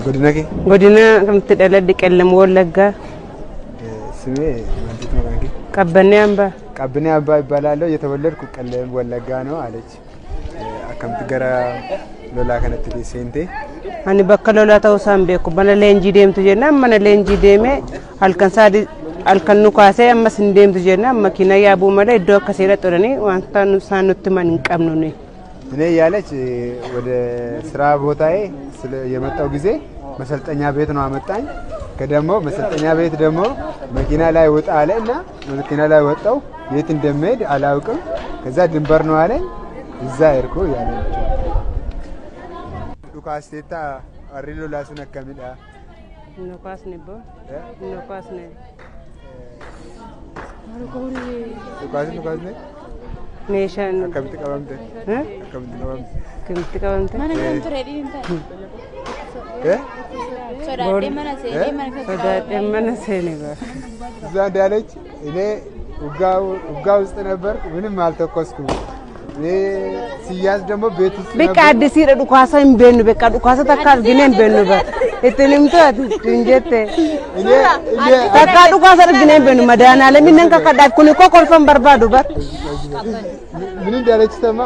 Godinake? Godina kamti daladi qellem wallagga. ስሜ ማንቲት ነው እንግዲህ ቀበኔ አምባ ይባላል የተወለድኩ ቀለም ወለጋ ነው አለች አከምት ገራ ሎላ ከነት ዲሴንቴ አኒ በከሎላ ተውሳም ቤኩ በነለ እንጂ ደምቱ ጀና መነለ እንጂ ደሜ አልከንሳዲ አልከኑ ካሴ አመስ እንደምቱ ጀና መኪና ያቡ መለ ዶ ከሰረ ጦረኒ ዋንታ ንሳኑት ማን እንቀምኑ ነው እኔ ያለች ወደ ስራ ቦታዬ የመጣው ጊዜ መሰልጠኛ ቤት ነው አመጣኝ ከደሞ መሰልጠኛ ቤት ደሞ መኪና ላይ ወጣ አለና መኪና ላይ ወጣው የት እንደምሄድ አላውቅም ከዛ ድንበር ነው አለኝ እዛ እርኮ ያለች ዱካስቴታ አሪሎ ላሱን አከሚዳ ኑካስ ነቦ ኑካስ ነ ዱካስ ነ ኔሽን አከምት ቀበምተ ከምት ቀበምተ ማን ነው ትሬዲ እንታ ሶዳዴ መነሴኔጋ እዛ እንዳለች እኔ ውጋው ውስጥ ነበር ምንም አልተኮስኩም እኔ ሲያዝ ደግሞ ቤት ውስጥ በቃ አዲስ ይረዱ ኳሳን በኑ በቃ ኳሳ ተካል ግኔን በኑ እትንምቶ እንጀቴ እኔ ተካዱ ኳሳ ግኔን በኑ መዳና ለምን ከከዳት ኩኒ ኮልፈን በርባዱ በር ምን እንዳለች ተማ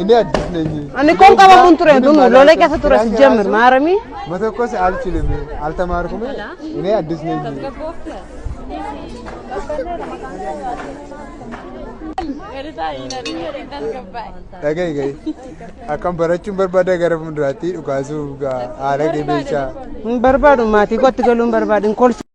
እኔ አዲስ ነኝ እኔ ኮንቀባ ሙንቱሬ ዱኑ ሎለቀ ሰቱራ ሲጀምር ማረሚ መተኮስ አልችልም አልተማርኩም እኔ አዲስ ነኝ Tagay akam barachun barbada garaf mudati ukasu ga alage becha barbadu mati gotti galum barbadin kol